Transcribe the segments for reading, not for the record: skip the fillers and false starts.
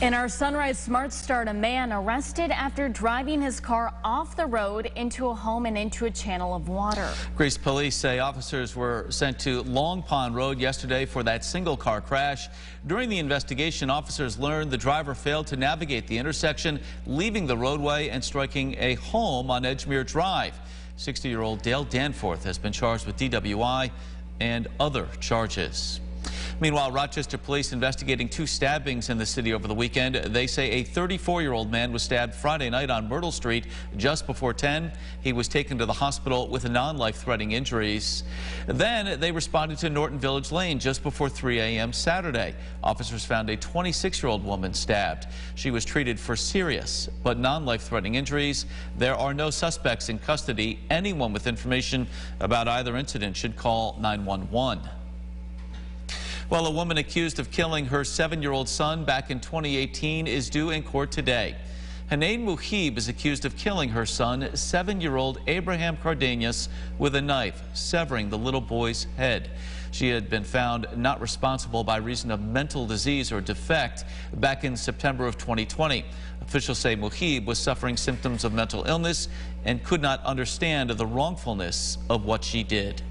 In our Sunrise Smart Start, a man arrested after driving his car off the road into a home and into a channel of water. Greece police say officers were sent to Long Pond Road yesterday for that single car crash. During the investigation, officers learned the driver failed to navigate the intersection, leaving the roadway and striking a home on Edgemere Drive. 60-year-old Dale Danforth has been charged with DWI and other charges. Meanwhile, Rochester police investigating two stabbings in the city over the weekend. They say a 34-year-old man was stabbed Friday night on Myrtle Street just before 10. He was taken to the hospital with non-life-threatening injuries. Then they responded to Norton Village Lane just before 3 a.m. Saturday. Officers found a 26-year-old woman stabbed. She was treated for serious but non-life-threatening injuries. There are no suspects in custody. Anyone with information about either incident should call 911. Well, a woman accused of killing her 7-year-old son back in 2018 is due in court today. Hanain Muhib is accused of killing her son, 7-year-old Abraham Cardenas, with a knife, severing the little boy's head. She had been found not responsible by reason of mental disease or defect back in September of 2020. Officials say Muhib was suffering symptoms of mental illness and could not understand the wrongfulness of what she did.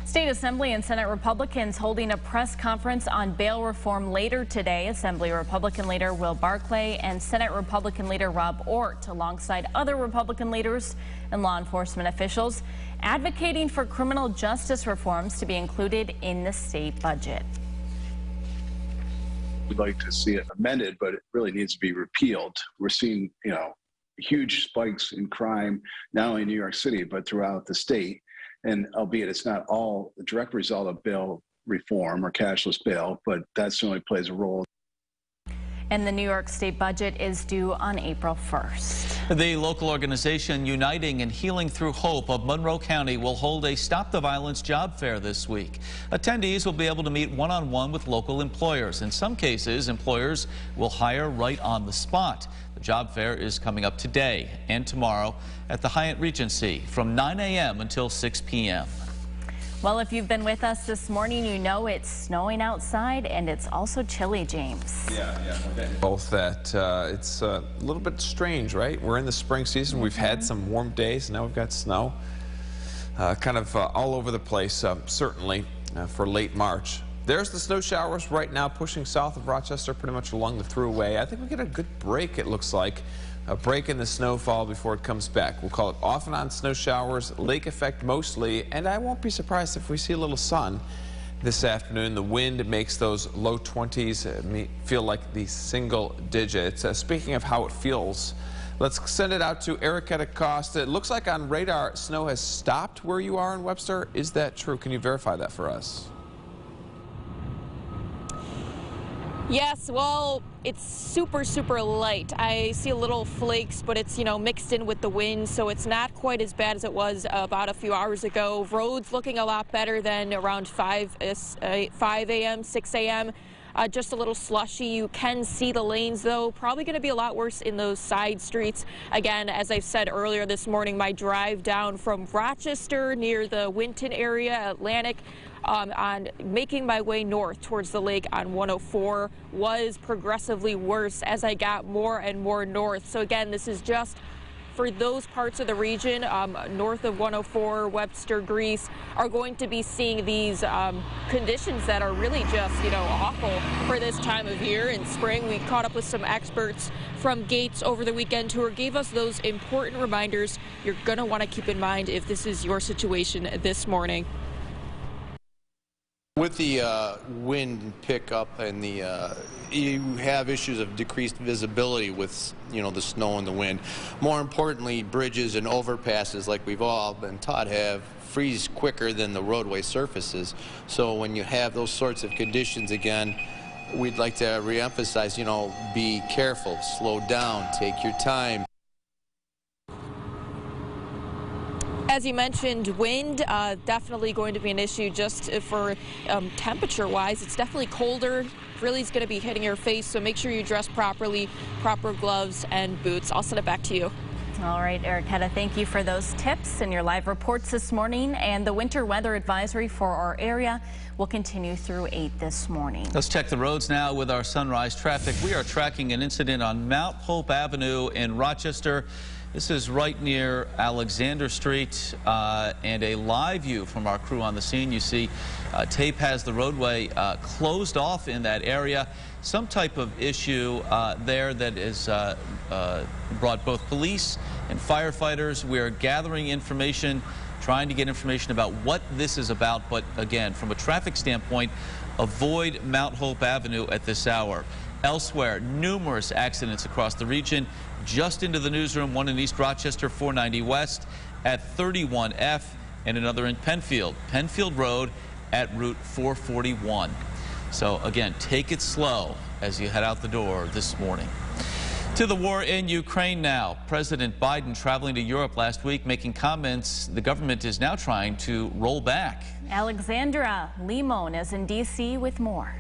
State Assembly and Senate Republicans holding a press conference on bail reform later today. Assembly Republican leader Will Barclay and Senate Republican leader Rob Ortt, alongside other Republican leaders and law enforcement officials, advocating for criminal justice reforms to be included in the state budget. We'd like to see it amended, but it really needs to be repealed. We're seeing, huge spikes in crime, not only in New York City, but throughout the state. And albeit it's not all a direct result of bail reform or cashless bail, but that certainly plays a role. And the New York State budget is due on April 1st. The local organization Uniting and Healing Through Hope of Monroe County will hold a Stop the Violence job fair this week. Attendees will be able to meet one-on-one with local employers. In some cases, employers will hire right on the spot. The job fair is coming up today and tomorrow at the Hyatt Regency from 9 a.m. until 6 p.m. Well, if you've been with us this morning, you know it's snowing outside and it's also chilly, James. Yeah. Both that it's a little bit strange, right? We're in the spring season. We've had some warm days. Now we've got snow all over the place, certainly for late March. There's the snow showers right now pushing south of Rochester, pretty much along the thruway. I think we get a good break, it looks like. A break in the snowfall before it comes back. We'll call it off and on snow showers, lake effect mostly, and I won't be surprised if we see a little sun this afternoon. The wind makes those low 20s feel like the single digits. Speaking of how it feels, let's send it out to Erica Costa. It looks like on radar snow has stopped where you are in Webster. Is that true? Can you verify that for us? Yes, well, it's super light. I see a little flakes, but it's, mixed in with the wind, so it's not quite as bad as it was about a few hours ago. Roads looking a lot better than around 5 a.m., 6 a.m. Just a little slushy. You can see the lanes, though. Probably going to be a lot worse in those side streets. Again, as I said earlier this morning, my drive down from Rochester near the Winton area, Atlantic, on making my way north towards the lake on 104 was progressively worse as I got more and more north. So again, this is just for those parts of the region north of 104, Webster, Greece, are going to be seeing these conditions that are really just, awful for this time of year in spring. We caught up with some experts from Gates over the weekend who gave us those important reminders you're going to want to keep in mind if this is your situation this morning. With the wind pickup and you have issues of decreased visibility with, the snow and the wind. More importantly, bridges and overpasses, like we've all been taught, freeze quicker than the roadway surfaces. So when you have those sorts of conditions again, we'd like to reemphasize, be careful, slow down, take your time. As you mentioned, wind definitely going to be an issue just for temperature-wise. It's definitely colder. Really is going to be hitting your face, so make sure you dress properly, proper gloves and boots. I'll send it back to you. All right, Eriquetta, thank you for those tips and your live reports this morning. And the winter weather advisory for our area will continue through 8 this morning. Let's check the roads now with our sunrise traffic. We are tracking an incident on Mount Hope Avenue in Rochester. This is right near Alexander Street, and a live view from our crew on the scene. You see tape has the roadway closed off in that area. Some type of issue there that is brought both police and firefighters. We are gathering information, trying to get information about what this is about. But again, from a traffic standpoint, avoid Mount Hope Avenue at this hour. Elsewhere, numerous accidents across the region. Just into the newsroom, one in East Rochester, 490 West at 31F, and another in Penfield Road at Route 441. So again, take it slow as you head out the door this morning. To the war in Ukraine now. President Biden traveling to Europe last week, making comments the government is now trying to roll back. Alexandra Limon is in D.C. with more.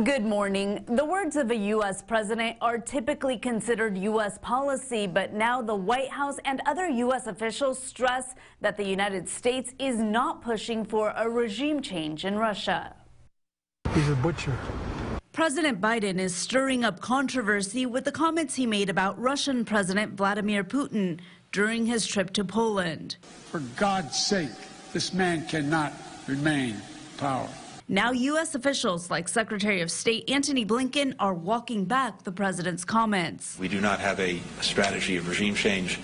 Good morning. The words of a U.S. president are typically considered U.S. policy, but now the White House and other U.S. officials stress that the United States is not pushing for a regime change in Russia. He's a butcher. President Biden is stirring up controversy with the comments he made about Russian President Vladimir Putin during his trip to Poland. For God's sake, this man cannot remain in power. Now U.S. officials like Secretary of State Antony Blinken are walking back the president's comments. We do not have a strategy of regime change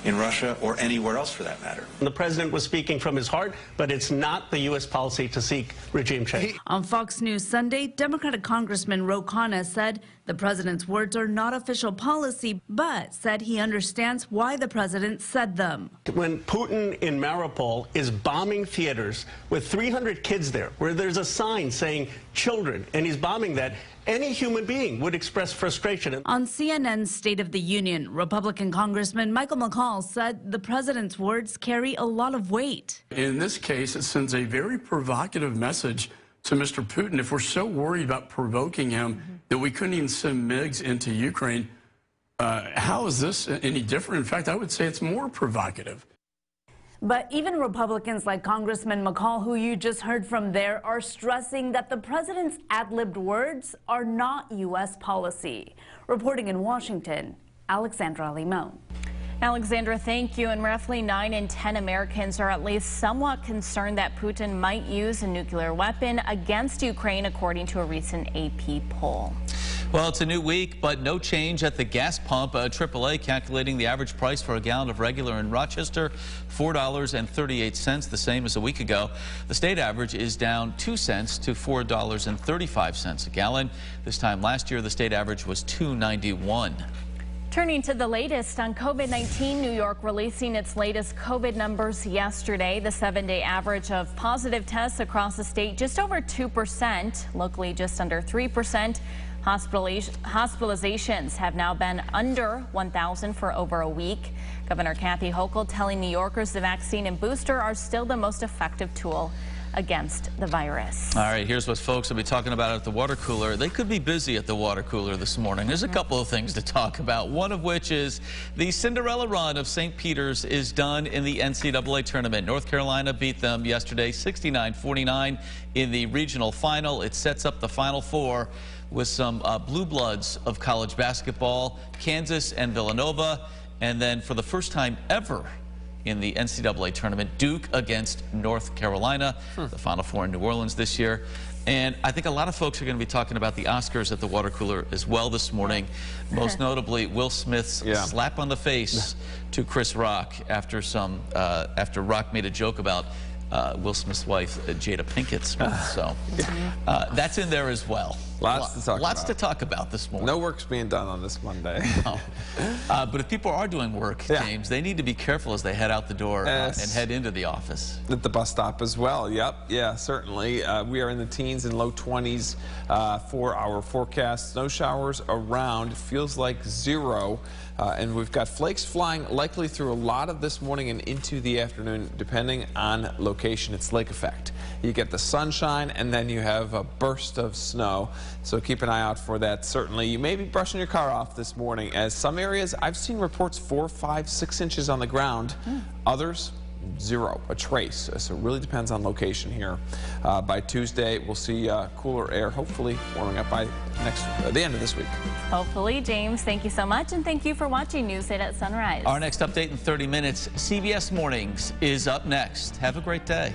in Russia or anywhere else for that matter. The president was speaking from his heart, but it's not the U.S. policy to seek regime change. On Fox News Sunday, Democratic Congressman Ro Khanna said the president's words are not official policy, but said he understands why the president said them. When Putin in Mariupol is bombing theaters with 300 kids there, where there's a sign saying children, and he's bombing that, any human being would express frustration. On CNN's State of the Union, Republican Congressman Michael McCaul said the president's words carry a lot of weight. In this case, it sends a very provocative message to Mr. Putin. If we're so worried about provoking him that we couldn't even send MiGs into Ukraine, how is this any different? In fact, I would say it's more provocative. But even Republicans like Congressman McCaul, who you just heard from there, are stressing that the president's ad-libbed words are not U.S. policy. Reporting in Washington, Alexandra Limon. Alexandra, thank you. And roughly 9 in 10 Americans are at least somewhat concerned that Putin might use a nuclear weapon against Ukraine, according to a recent AP poll. Well, it's a new week, but no change at the gas pump. AAA calculating the average price for a gallon of regular in Rochester, $4.38, the same as a week ago. The state average is down 2 cents to $4.35 a gallon. This time last year, the state average was $2.91. Turning to the latest on COVID-19, New York releasing its latest COVID numbers yesterday. The 7-day average of positive tests across the state just over 2%, locally just under 3%. Hospitalizations have now been under 1,000 for over a week. Governor Kathy Hochul telling New Yorkers the vaccine and booster are still the most effective tool against the virus. All right, here's what folks will be talking about at the water cooler. They could be busy at the water cooler this morning. There's a couple of things to talk about. One of which is the Cinderella run of St. Peter's is done in the NCAA tournament. North Carolina beat them yesterday 69-49 in the regional final. It sets up the Final Four with some blue bloods of college basketball, Kansas and Villanova, and then for the first time ever in the NCAA tournament, Duke against North Carolina, the Final Four in New Orleans this year. And I think a lot of folks are going to be talking about the Oscars at the water cooler as well this morning. Most notably, Will Smith's slap on the face to Chris Rock after after Rock made a joke about Will Smith's wife, Jada Pinkett Smith. So that's in there as well. Lots to talk about this morning. No work's being done on this Monday. No. But if people are doing work, James, they need to be careful as they head out the door and head into the office. At the bus stop as well. Yep. Yeah, certainly. We are in the teens and low 20s for our forecast. Snow showers around. It feels like 0. And we've got flakes flying likely through a lot of this morning and into the afternoon, depending on location. It's lake effect. You get the sunshine, and then you have a burst of snow. So keep an eye out for that. Certainly, you may be brushing your car off this morning, as some areas I've seen reports 4, 5, 6 inches on the ground. Others, 0, a trace. So it really depends on location here. By Tuesday, we'll see cooler air, hopefully warming up by the end of this week. Hopefully. James, thank you so much, and thank you for watching News 8 at Sunrise. Our next update in 30 minutes, CBS Mornings, is up next. Have a great day.